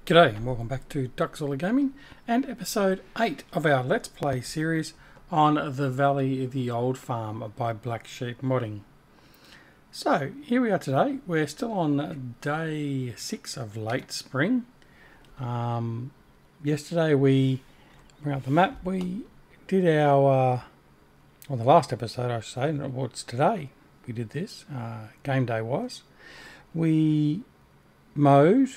G'day and welcome back to Duckzorly Gaming and episode 8 of our Let's Play series on The Valley of the Old Farm by Black Sheep Modding. So here we are today. We're still on day 6 of late spring. Yesterday we bring up the map. We did our, on the last episode I should say, well it's today we did this, game day wise. We mowed,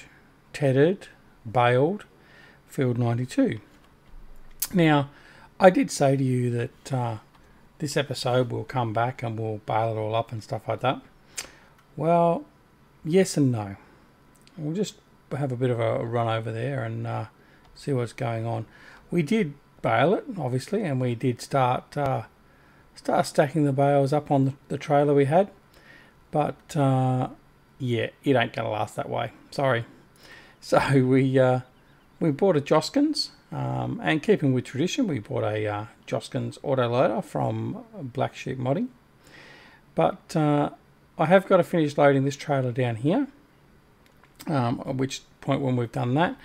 tedded, baled field 92. Now I did say to you that this episode we'll come back and we'll bale it all up and stuff like that. Well, yes and no. We'll just have a bit of a run over there and see what's going on. We did bale it obviously, and we did start stacking the bales up on the trailer we had, but yeah, it ain't gonna last that way, sorry. So we bought a Joskins, and keeping with tradition, we bought a Joskins autoloader from Black Sheep Modding. But I have got to finish loading this trailer down here, at which point when we've done that,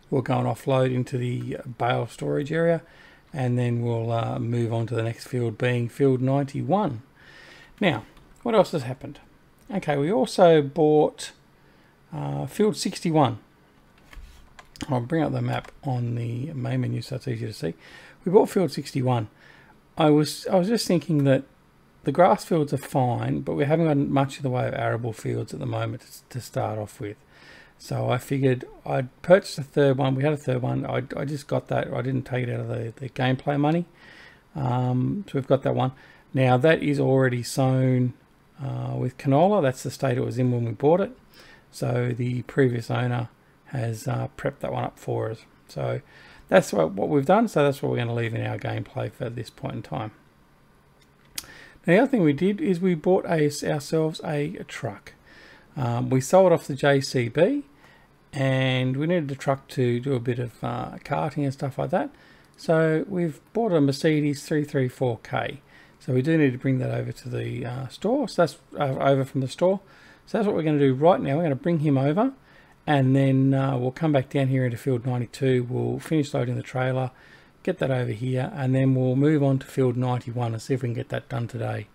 we'll go and offload into the bale storage area, and then we'll move on to the next field, being field 91. Now, what else has happened? Okay, we also bought field 61. I'll bring up the map on the main menu so it's easier to see. We bought field 61. I was just thinking that the grass fields are fine, but we haven't got much of the way of arable fields at the moment to start off with. So I figured I'd purchase a third one. We had a third one. I just got that. I didn't take it out of the gameplay money. So we've got that one. Now that is already sown with canola. That's the state it was in when we bought it. So the previous owner has prepped that one up for us. So that's what we've done. So that's what we're going to leave in our gameplay for this point in time. Now, the other thing we did is we bought ourselves a truck. We sold off the JCB and we needed a truck to do a bit of karting and stuff like that. So we've bought a Mercedes 334K. So we do need to bring that over to the store. So that's over from the store. So that's what we're going to do right now. We're going to bring him over, and then we'll come back down here into field 92. We'll finish loading the trailer, get that over here, and then we'll move on to field 91 and see if we can get that done today.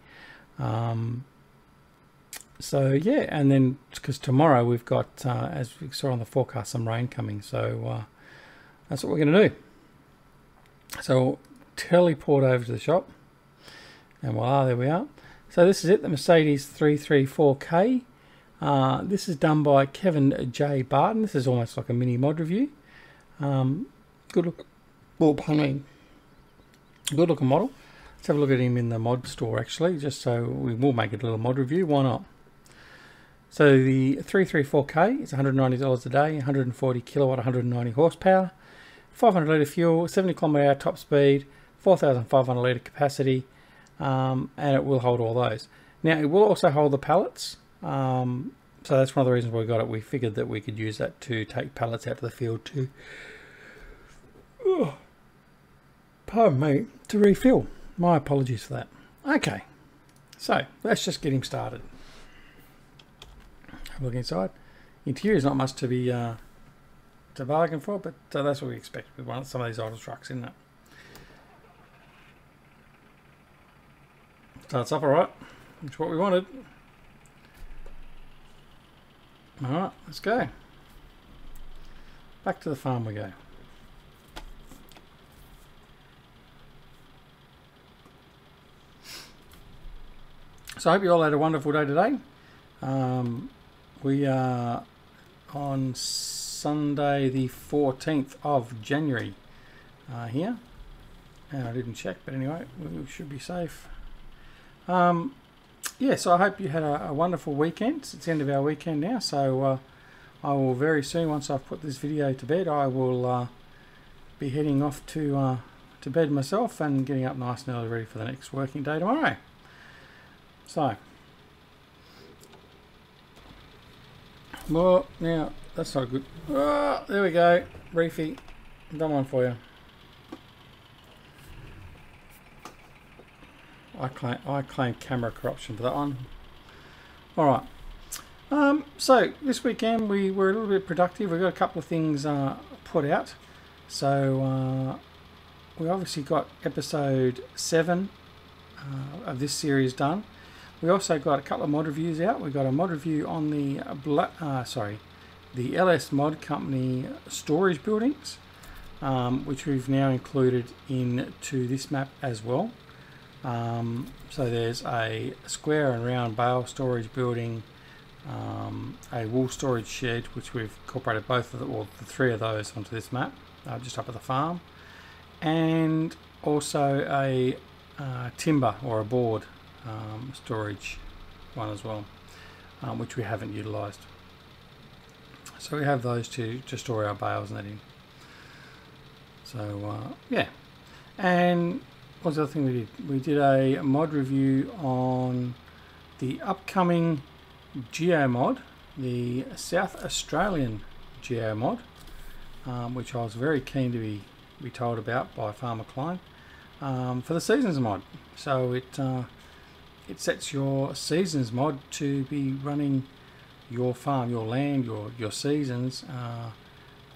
So yeah, and then because tomorrow we've got, as we saw on the forecast, some rain coming. So that's what we're going to do. So teleport over to the shop, and voila, there we are. So this is it, the Mercedes 334K. This is done by Kevin J. Barton. This is almost like a mini mod review. Good look. Well, pardon me. Good looking model. Let's have a look at him in the mod store actually, just so we will make it a little mod review. Why not? So the 334K is $190 a day, 140 kilowatt, 190 horsepower, 500 litre fuel, 70 kilometre hour top speed, 4,500 litre capacity, and it will hold all those. Now it will also hold the pallets. So that's one of the reasons why we got it. We figured that we could use that to take pallets out to the field to, pardon me, to refill. My apologies for that. Okay, so let's just get him started. Have a look inside. Interior is not much to be to bargain for, but that's what we expect with some of these idle trucks, isn't it? Starts up all right. That's what we wanted. All right, let's go. Back to the farm we go. So I hope you all had a wonderful day today. We are on Sunday the 14th of January here. And I didn't check, but anyway, we should be safe. Yeah, so I hope you had a wonderful weekend. It's the end of our weekend now, so I will very soon, once I've put this video to bed, I will be heading off to bed myself and getting up nice and early ready for the next working day tomorrow. So, well, now that's not good. Oh, there we go, Reefy, done one for you. I claim camera corruption for that one. All right. So this weekend we were a little bit productive. We got a couple of things put out. So we obviously got episode 7 of this series done. We also got a couple of mod reviews out. We got a mod review on the LS Mod Company storage buildings, which we've now included into this map as well. So there's a square and round bale storage building, a wool storage shed, which we've incorporated both of the 3 of those onto this map, just up at the farm, and also a timber or a board storage one as well, which we haven't utilised. So we have those to store our bales and that in. So yeah, and what's the other thing we did? We did a mod review on the upcoming geomod, the South Australian geomod, which I was very keen to be told about by Farmer Klein, for the seasons mod. So it sets your seasons mod to be running your farm, your land, your seasons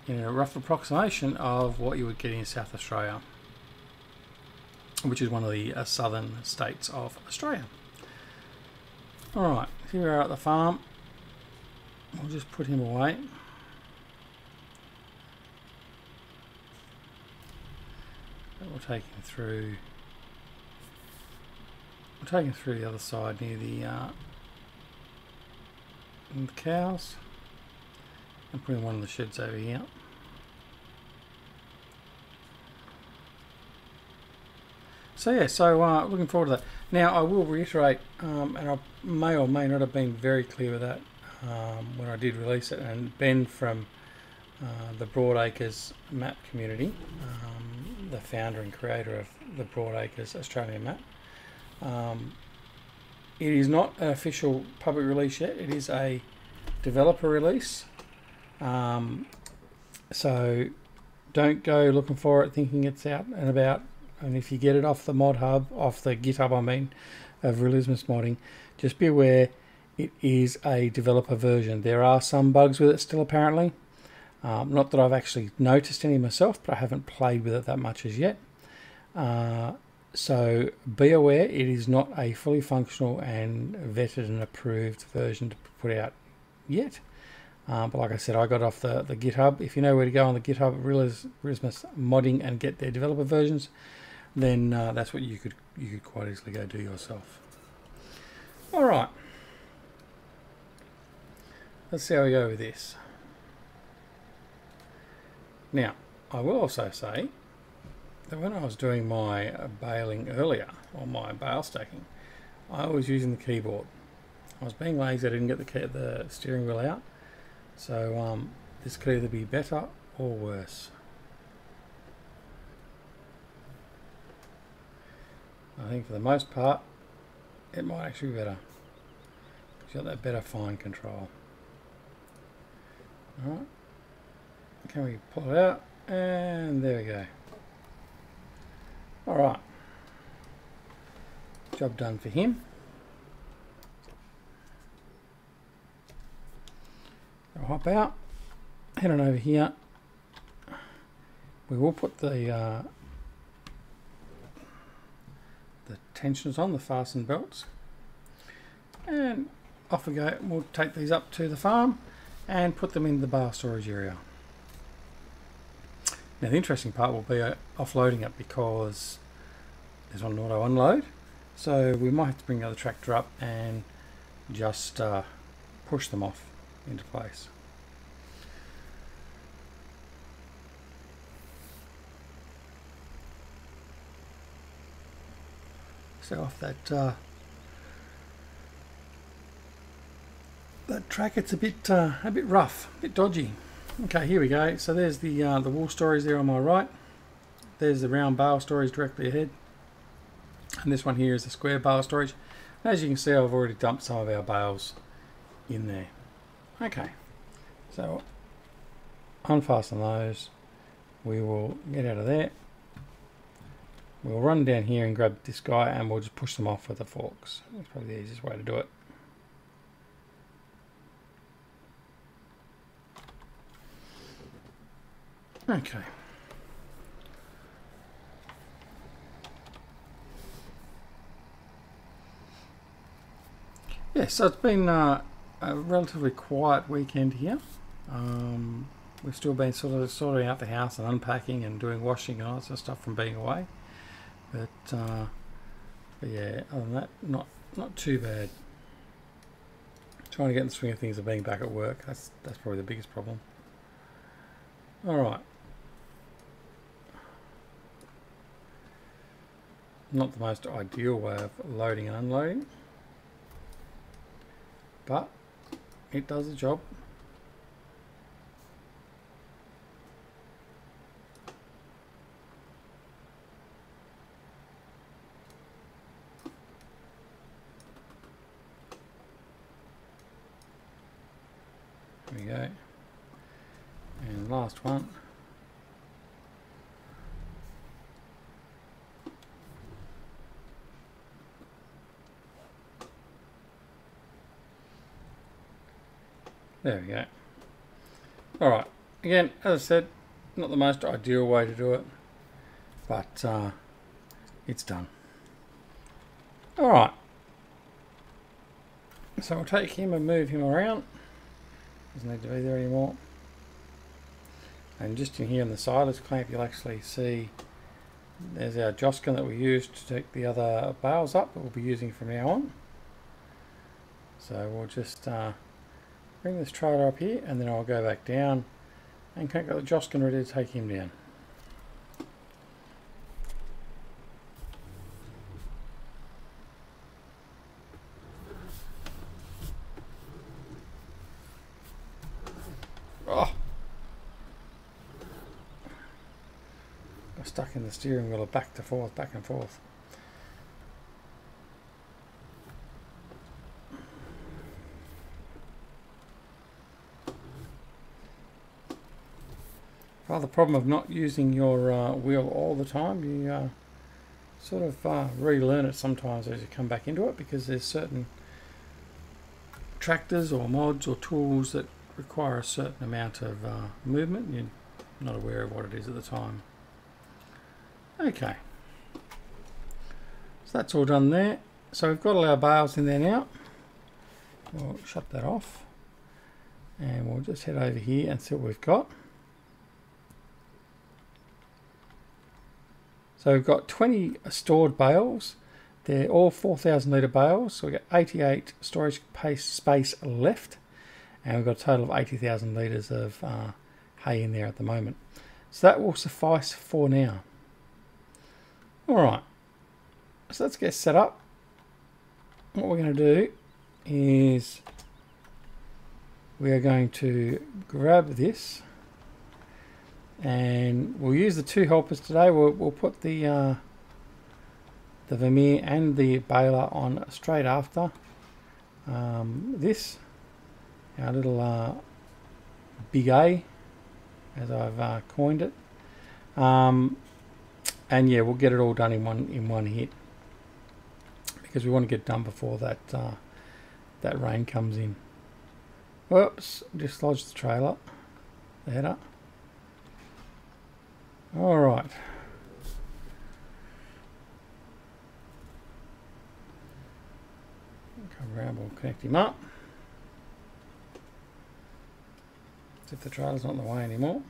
in a rough approximation of what you would get in South Australia, which is one of the southern states of Australia. Alright, here we are at the farm. We'll just put him away. We'll take him through. We'll take him through the other side near the cows, and put in one of the sheds over here. So yeah, so looking forward to that. Now I will reiterate, and I may or may not have been very clear with that when I did release it, and Ben from the Broadacres map community, the founder and creator of the Broadacres Australian map, it is not an official public release yet. It is a developer release, so don't go looking for it thinking it's out and about. And if you get it off the mod hub, off the GitHub, I mean, of Realismus Modding, just be aware it is a developer version. There are some bugs with it still, apparently. Not that I've actually noticed any myself, but I haven't played with it that much as yet. So be aware it is not a fully functional and vetted and approved version to put out yet. But like I said, I got off the GitHub. If you know where to go on the GitHub, Realismus Modding, and get their developer versions, then that's what you could quite easily go do yourself. All right, let's see how we go with this. Now, I will also say that when I was doing my baling earlier, or my bale stacking, I was using the keyboard. I was being lazy, I didn't get the steering wheel out. So this could either be better or worse. I think for the most part, it might actually be better. You've got that better fine control. Alright. Can we pull it out? And there we go. Alright. Job done for him. I'll hop out. Head on over here. We will put the tensioners on, the fasten belts. And off we go. We'll take these up to the farm and put them in the bale storage area. Now the interesting part will be offloading it, because there's an auto unload, so we might have to bring the other tractor up and just push them off into place. So off that track, it's a bit rough, a bit dodgy. Okay, here we go. So there's the wool storage there on my right. There's the round bale storage directly ahead, and this one here is the square bale storage. As you can see, I've already dumped some of our bales in there. Okay, so unfasten those. We will get out of there. We'll run down here and grab this guy, and we'll just push them off with the forks. That's probably the easiest way to do it. Okay. Yeah, so it's been a relatively quiet weekend here. We've still been sort of sorting out the house and unpacking and doing washing and all that sort of stuff from being away. But yeah, other than that, not too bad. Trying to get in the swing of things of being back at work. That's probably the biggest problem. All right. Not the most ideal way of loading and unloading, but it does the job. There we go. And last one. There we go. Alright, again, as I said, not the most ideal way to do it, but it's done. Alright, so I'll take him and move him around. Doesn't need to be there anymore. And just in here on the silage clamp, you'll actually see there's our joskin that we used to take the other bales up that we'll be using from now on. So we'll just bring this trailer up here, and then I'll go back down and get the joskin ready to take him down. Oh! Got stuck in the steering wheel, back and forth. The problem of not using your wheel all the time, you sort of relearn it sometimes as you come back into it, because there's certain tractors or mods or tools that require a certain amount of movement and you're not aware of what it is at the time. Okay, so that's all done there. So we've got all our bales in there now. We'll shut that off and we'll just head over here and see what we've got. So we've got 20 stored bales. They're all 4,000 litre bales. So we've got 88 storage space left. And we've got a total of 80,000 litres of hay in there at the moment. So that will suffice for now. Alright. So let's get set up. What we're going to do is we are going to grab this. And we'll use the two helpers today. We'll put the Vermeer and the baler on straight after this, our little Big A, as I've coined it. And yeah, we'll get it all done in one hit, because we want to get it done before that that rain comes in. Whoops! Just lodged the trailer, the header. All right. Come around, we'll connect him up. As if the trailer's not in the way anymore.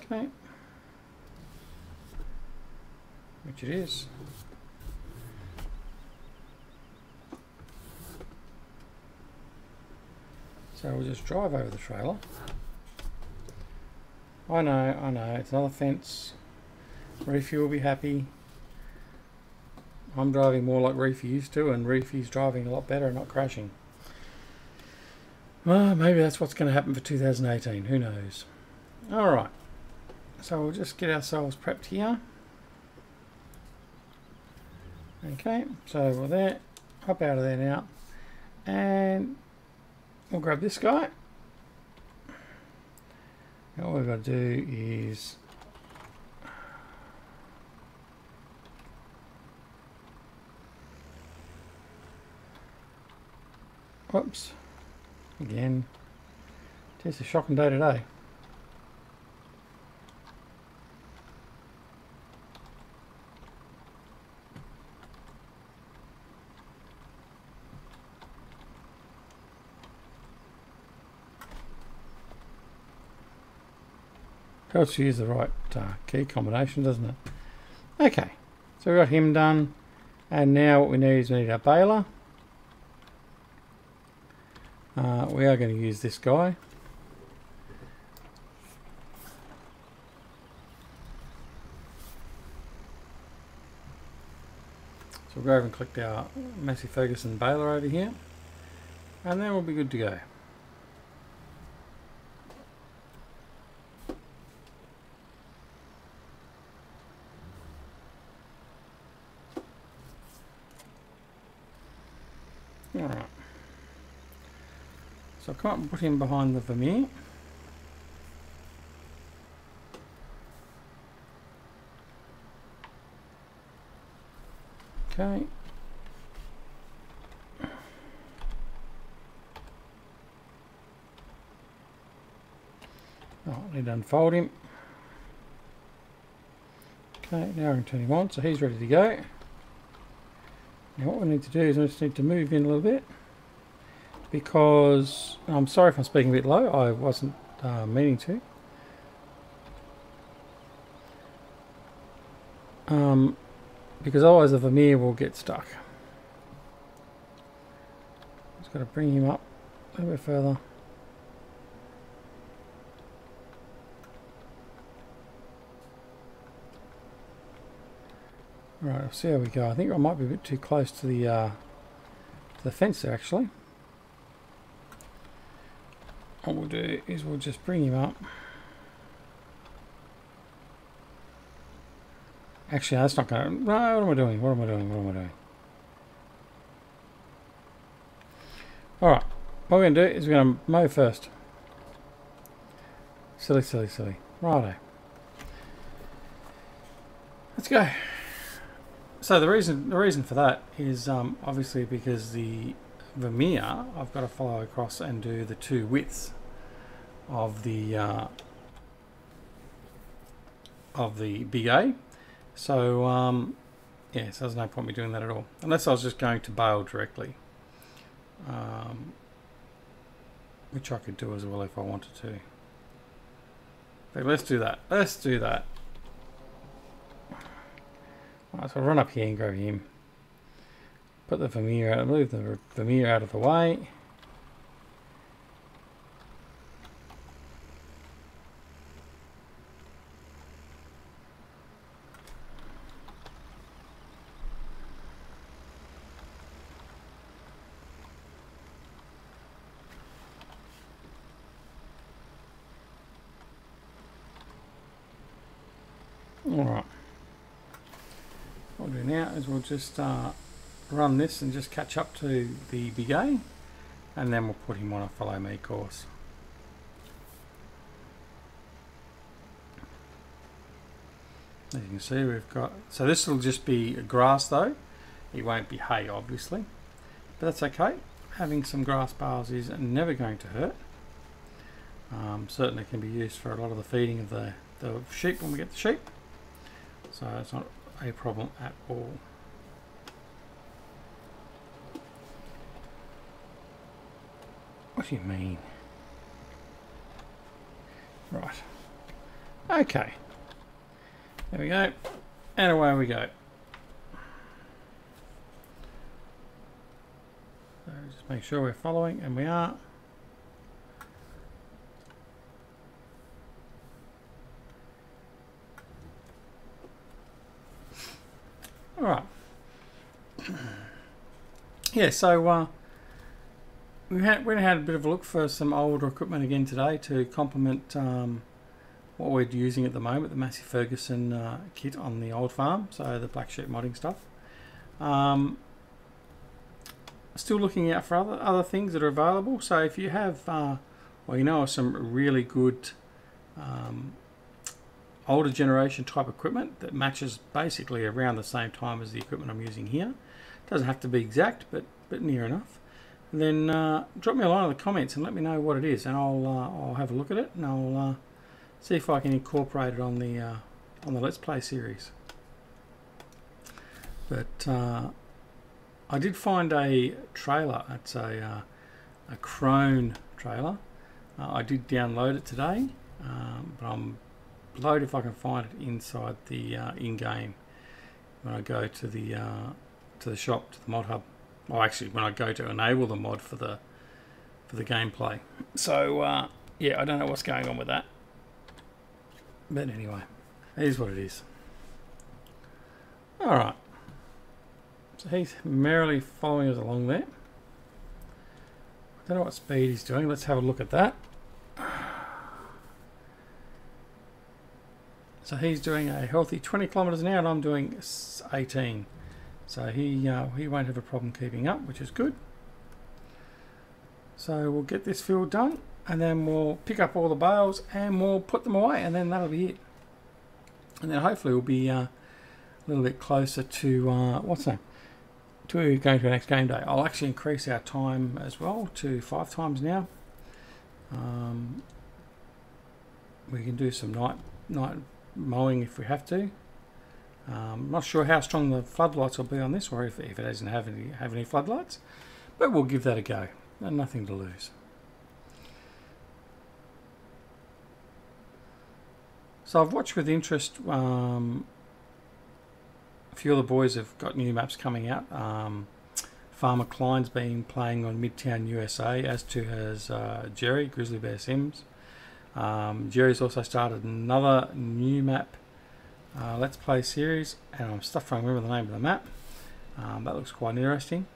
Okay. Which it is. So we'll just drive over the trailer. I know, it's another fence. Reefy will be happy. I'm driving more like Reefy used to, and Reefy's driving a lot better and not crashing. Well, maybe that's what's going to happen for 2018, who knows. Alright, so we'll just get ourselves prepped here. Okay, so we're there, hop out of there now, and we'll grab this guy. All we've got to do is whoops, again, just a shocking day today. Helps you use the right key combination, doesn't it? Okay, so we've got him done, and now what we need is we need our baler. We are going to use this guy. So we'll go over and click our Massey Ferguson baler over here, and then we'll be good to go. Alright. So I can't put him behind the Vermeer. Okay. Oh, I need to unfold him. Okay, now I can turn him on, so he's ready to go. Now what we need to do is we just need to move in a little bit, because I'm sorry if I'm speaking a bit low, I wasn't meaning to. Because otherwise the Vermeer will get stuck. Just got to bring him up a little bit further. Right, I'll see how we go. I think I might be a bit too close to the fence there, actually. What we'll do is we'll just bring him up. Actually, that's not going to... No, what am I doing? What am I doing? What am I doing? Alright, what we're going to do is we're going to mow first. Silly, silly, silly. Righto. Let's go. So the reason for that is obviously because the Vermeer, I've got to follow across and do the two widths of the big A. So yeah, so there's no point me doing that at all, unless I was just going to bale directly, which I could do as well if I wanted to. But let's do that. Let's do that. Right, so I'll run up here and grab him. Put the Vermeer out, move the Vermeer out of the way. Alright. What we'll do now is we'll just run this and just catch up to the big A, and then we'll put him on a follow me course. As you can see, we've got, so this will just be grass though, it won't be hay obviously, but that's okay. Having some grass bales is never going to hurt. Certainly can be used for a lot of the feeding of the sheep when we get the sheep, so it's not a problem at all. What do you mean? Right. Okay. There we go. And away we go. So just make sure we're following, and we are. Alright. Yeah, so we had a bit of a look for some older equipment again today to complement what we're using at the moment, the Massey Ferguson kit on the old farm, so the black sheep modding stuff. Still looking out for other things that are available, so if you have, well, you know, some really good older generation type equipment that matches basically around the same time as the equipment I'm using here, doesn't have to be exact, but near enough, then drop me a line in the comments and let me know what it is, and I'll have a look at it, and I'll see if I can incorporate it on the Let's Play series. But I did find a trailer. It's a Crone trailer. I did download it today, but I'm upload if I can find it inside the in-game when I go to the shop, to the mod hub. Well, actually, when I go to enable the mod for the gameplay. So yeah, I don't know what's going on with that, but anyway, it is what it is. All right. So he's merrily following us along there. I don't know what speed he's doing. Let's have a look at that. So he's doing a healthy 20 kilometers an hour, and I'm doing 18. So he won't have a problem keeping up, which is good. So we'll get this field done, and then we'll pick up all the bales and we'll put them away, and then that'll be it. And then hopefully we'll be a little bit closer to to going to the next game day. I'll actually increase our time as well to 5 times now. We can do some night mowing if we have to. I'm not sure how strong the floodlights will be on this, or if it doesn't have any floodlights, but we'll give that a go. And nothing to lose. So I've watched with interest. A few of the boys have got new maps coming out. Farmer Klein's been playing on Midtown USA, as too has Jerry, Grizzly Bear Sims. Jerry's also started another new map Let's Play series, and I'm stuck trying to remember the name of the map. That looks quite interesting.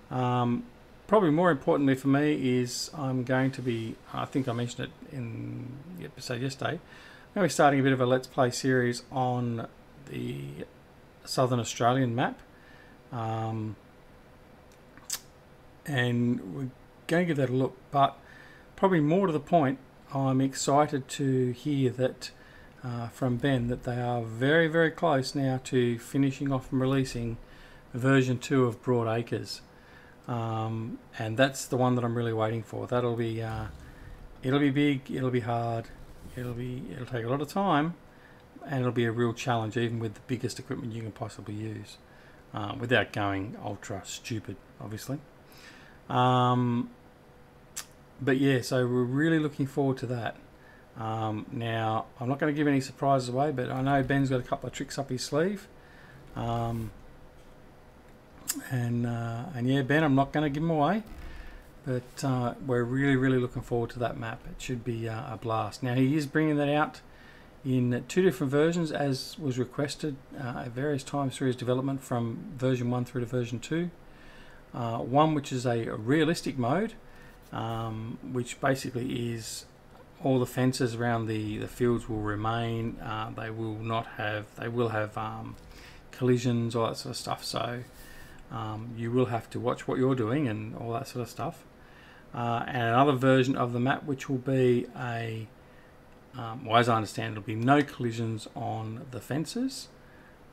Probably more importantly for me is I'm going to be, I think I mentioned it in the episode yesterday, I'm going to be starting a bit of a Let's Play series on the Southern Australian map, and we're going to give that a look, but probably more to the point, I'm excited to hear that from Ben that they are very, very close now to finishing off and releasing version 2 of Broad Acres, and that's the one that I'm really waiting for. That'll be it'll be big, it'll be hard, it'll take a lot of time, and it'll be a real challenge, even with the biggest equipment you can possibly use, without going ultra stupid, obviously. But yeah, so we're really looking forward to that. Now, I'm not going to give any surprises away, but I know Ben's got a couple of tricks up his sleeve. And yeah, Ben, I'm not going to give them away, but we're really, really looking forward to that map. It should be a blast. Now, he is bringing that out in 2 different versions, as was requested at various times through his development, from version 1 through to version 2. One which is a realistic mode, which basically is all the fences around the fields will remain. They will have collisions, all that sort of stuff. So you will have to watch what you're doing and all that sort of stuff. And another version of the map which will be a well, as I understand, it'll be no collisions on the fences.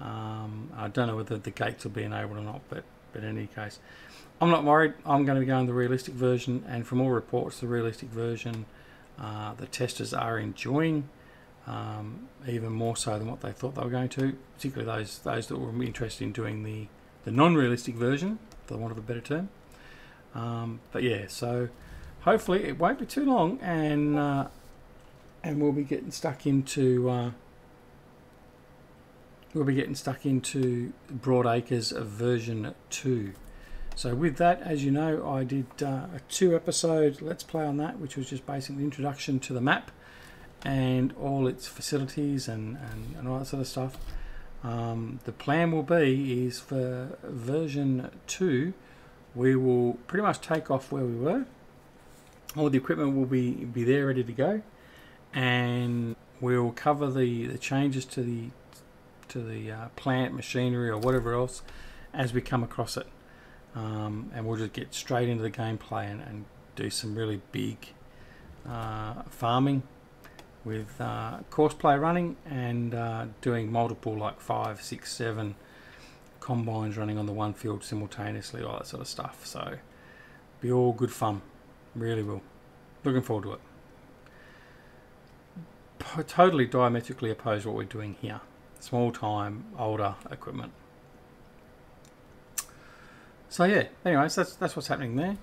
I don't know whether the gates will be enabled or not, but in any case, I'm not worried. I'm going to be going the realistic version, and from all reports, the realistic version the testers are enjoying, even more so than what they thought they were going to, particularly those that were interested in doing the non-realistic version, for the want of a better term. But yeah, so hopefully it won't be too long, and we'll be getting stuck into Broad Acres of version 2. So with that, as you know, I did a 2-episode Let's Play on that, which was just basically the introduction to the map and all its facilities and all that sort of stuff. The plan will be is for version 2, we will pretty much take off where we were. All the equipment will be there ready to go, and we'll cover the changes to the plant, machinery, or whatever else as we come across it. And we'll just get straight into the gameplay and do some really big farming with course play running, and doing multiple, like 5, 6, 7 combines running on the one field simultaneously, all that sort of stuff. So be all good fun, really will. Looking forward to it. Totally diametrically opposed to what we're doing here. Small time, older equipment. So yeah, anyways, that's what's happening there.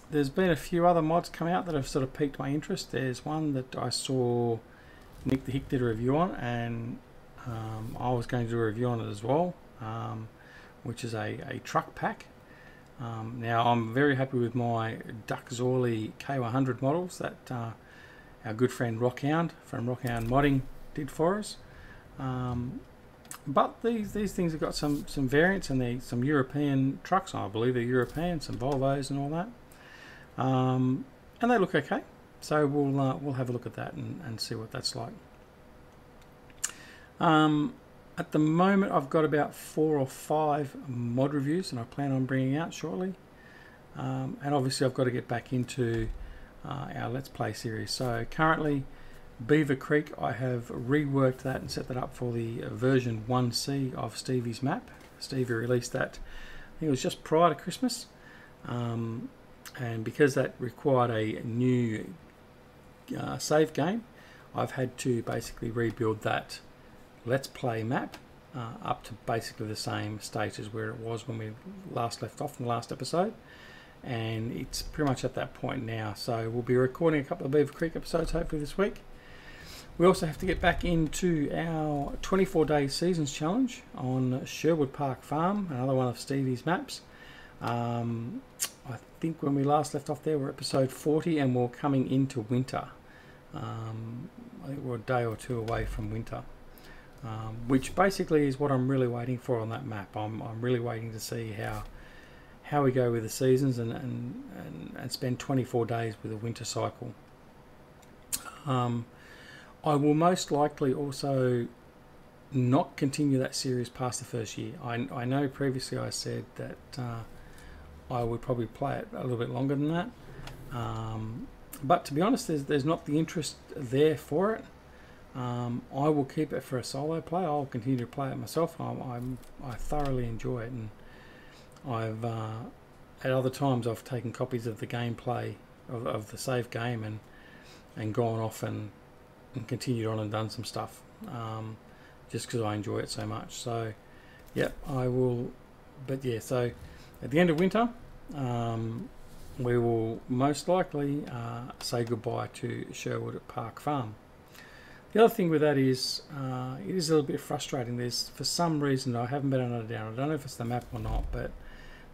there's been a few other mods come out that have sort of piqued my interest. There's one that I saw Nick the Hick did a review on, and I was going to do a review on it as well, which is a truck pack. Now I'm very happy with my Duckzorly K100 models that our good friend Rockhound from Rockhound Modding did for us. But these things have got some variants, and some European trucks. I believe they're European, some Volvos and all that. And they look okay. So we'll have a look at that and see what that's like. At the moment, I've got about 4 or 5 mod reviews, and I plan on bringing out shortly. And obviously, I've got to get back into our Let's Play series. So currently, Beaver Creek, I have reworked that and set that up for the version 1C of Stevie's map. Stevie released that, I think it was just prior to Christmas. And because that required a new save game, I've had to basically rebuild that Let's Play map up to basically the same state as where it was when we last left off in the last episode. And it's pretty much at that point now. So we'll be recording a couple of Beaver Creek episodes hopefully this week. We also have to get back into our 24-day seasons challenge on Sherwood Park Farm, another one of Stevie's maps. I think when we last left off there, we're episode 40, and we're coming into winter. I think we're a day or two away from winter, which basically is what I'm really waiting for on that map. I'm really waiting to see how we go with the seasons and spend 24 days with a winter cycle. I will most likely also not continue that series past the first year. I know previously I said that I would probably play it a little bit longer than that. But to be honest, there's not the interest there for it. I will keep it for a solo play. I'll continue to play it myself. I thoroughly enjoy it, and I've at other times I've taken copies of the gameplay of the save game and gone off and continued on and done some stuff, just because I enjoy it so much. So yep, I will. But yeah, so at the end of winter, we will most likely say goodbye to Sherwood Park Farm. The other thing with that is it is a little bit frustrating. There's, for some reason, I haven't been able to down. I don't know if it's the map or not, but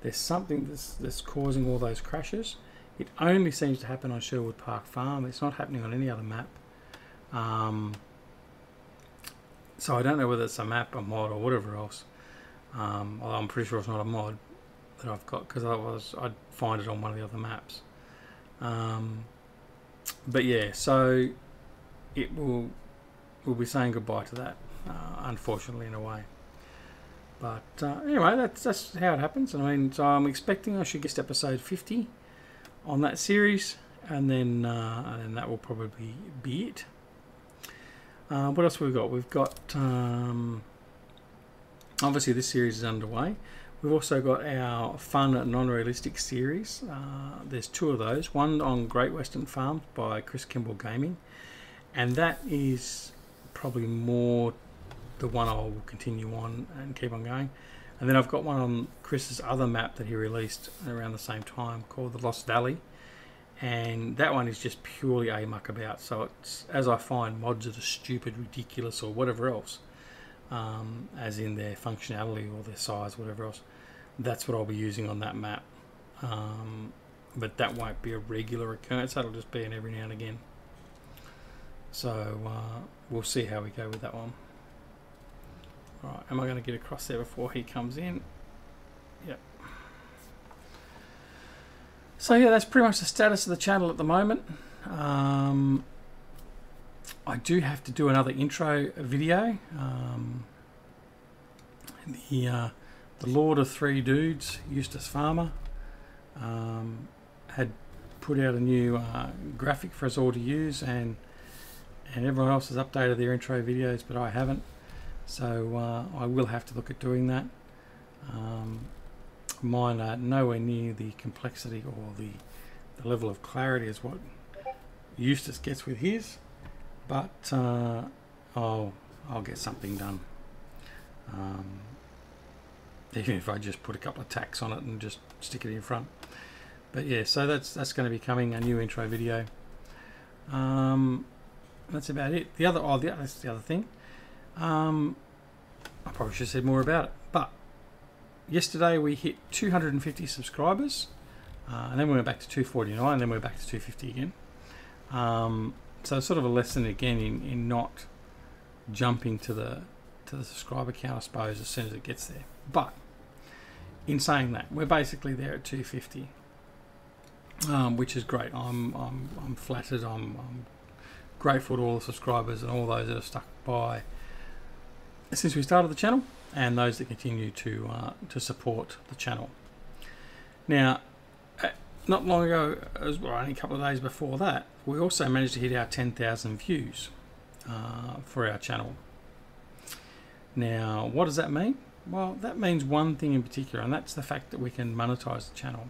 there's something that's causing all those crashes. It only seems to happen on Sherwood Park Farm. It's not happening on any other map. So I don't know whether it's a map, a mod, or whatever else. Although I'm pretty sure it's not a mod that I've got, because otherwise I'd find it on one of the other maps. But yeah, so we'll be saying goodbye to that, unfortunately, in a way. But anyway, that's how it happens. I mean, so I'm expecting I should get episode 50 on that series, and then that will probably be it. What else have we got? We've got obviously this series is underway. We've also got our fun non-realistic series. There's 2 of those. One on Great Western Farms by Chris Kimball Gaming, and that is probably more the one I will continue on and keep on going. And then I've got one on Chris's other map that he released around the same time called the Lost Valley, and that one is just purely a muckabout. So it's, as I find mods that are stupid, ridiculous, or whatever else, as in their functionality or their size, whatever else, that's what I'll be using on that map. But that won't be a regular occurrence. That'll just be an every now and again. So we'll see how we go with that one. Right, am I going to get across there before he comes in? Yep. So yeah, that's pretty much the status of the channel at the moment. I do have to do another intro video. The Lord of Three Dudes, Eustace Pharmer, had put out a new graphic for us all to use, and everyone else has updated their intro videos, but I haven't. So I will have to look at doing that. Mine are nowhere near the complexity or the level of clarity as what Eustace gets with his, but I'll get something done. Even if I just put a couple of tacks on it and just stick it in front. But yeah, so that's going to be coming, a new intro video. That's about it. That's the other thing. I probably should have said more about it. But yesterday we hit 250 subscribers, and then we went back to 249, and then we went back to 250 again. So it's sort of a lesson again in not jumping to the subscriber count, I suppose, as soon as it gets there. But in saying that, we're basically there at 250, which is great. I'm flattered. I'm grateful to all the subscribers and all those that have stuck by since we started the channel, and those that continue to support the channel. Now, not long ago, as well, only a couple of days before that, we also managed to hit our 10,000 views for our channel. Now, what does that mean? Well, that means one thing in particular, and that's the fact that we can monetize the channel.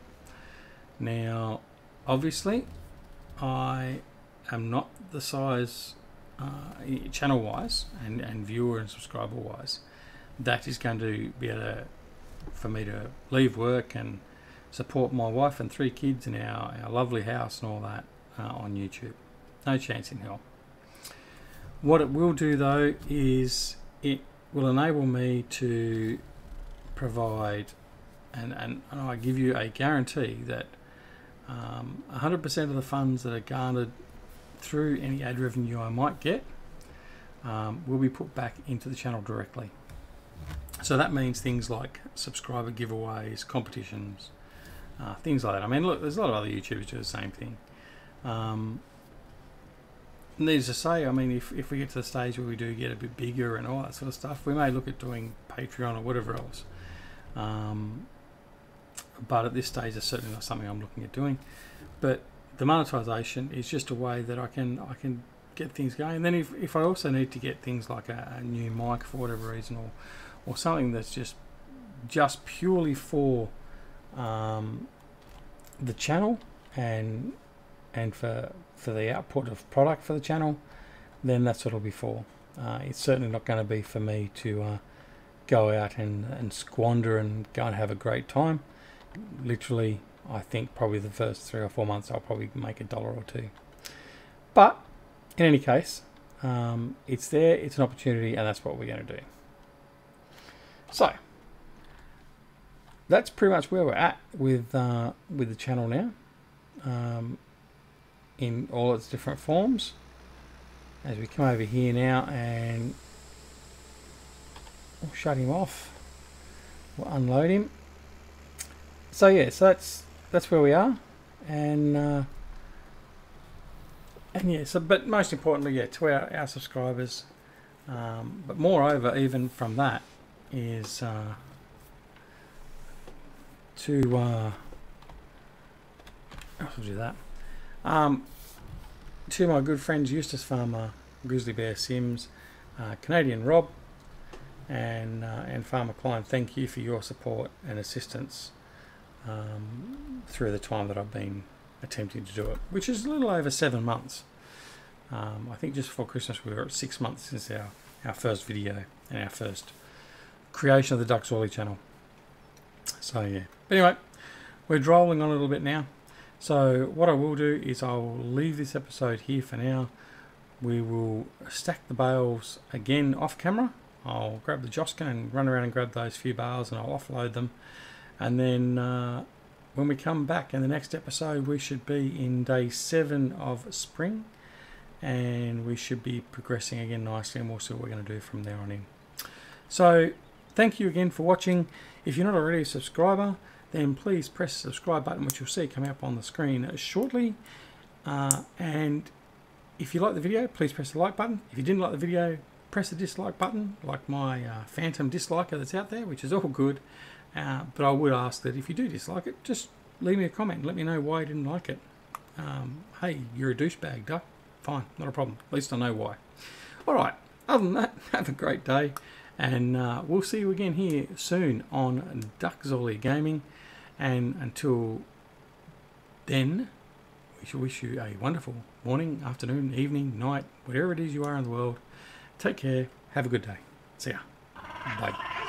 Now, obviously, I am not the size, channel-wise and viewer and subscriber-wise, that is going to be able for me to leave work and support my wife and 3 kids in our lovely house and all that on YouTube. No chance in hell. What it will do though is it will enable me to provide, and I give you a guarantee that 100% of the funds that are garnered through any ad revenue I might get will be put back into the channel directly. So that means things like subscriber giveaways, competitions, things like that. I mean, look, there's a lot of other YouTubers do the same thing. Needless to say, I mean, if we get to the stage where we do get a bit bigger and all that sort of stuff, we may look at doing Patreon or whatever else. But at this stage, it's certainly not something I'm looking at doing. But the monetization is just a way that I can get things going. And then if I also need to get things like a new mic for whatever reason, or something that's just purely for the channel and for the output of product for the channel, then that's what it'll be for. It's certainly not going to be for me to go out and squander and go and have a great time. Literally, I think probably the first 3 or 4 months I'll probably make $1 or 2. But in any case, it's there, it's an opportunity, and that's what we're going to do. So that's pretty much where we're at with the channel now, in all its different forms. As we come over here now and we'll shut him off, we'll unload him. So yeah, so that's where we are, and yeah. So, but most importantly, yeah, to our subscribers. But moreover, even from that, is I'll do that. To my good friends Eustace Pharmer, Grizzly Bear Sims, Canadian Rob, and Farmer Klein, thank you for your support and assistance through the time that I've been attempting to do it, which is a little over 7 months. I think just before Christmas we were at 6 months since our first video and our first creation of the Duckzorly channel. So yeah, but anyway, we're drolling on a little bit now. So what I will do is I'll leave this episode here for now. We will stack the bales again off camera. I'll grab the Joskin and run around and grab those few bales, and I'll offload them. And then when we come back in the next episode, we should be in day 7 of spring, and we should be progressing again nicely, and we'll see what we're going to do from there on in. So thank you again for watching. If you're not already a subscriber, then please press the subscribe button, which you'll see coming up on the screen shortly. And if you like the video, please press the like button. If you didn't like the video, press the dislike button, like my phantom disliker that's out there, which is all good. But I would ask that if you do dislike it, just leave me a comment and let me know why you didn't like it. Hey, you're a douchebag, Duck. Fine, not a problem. At least I know why. All right, other than that, have a great day. And we'll see you again here soon on Duckzorly Gaming. And until then, we shall wish you a wonderful morning, afternoon, evening, night, whatever it is you are in the world. Take care. Have a good day. See ya. Bye.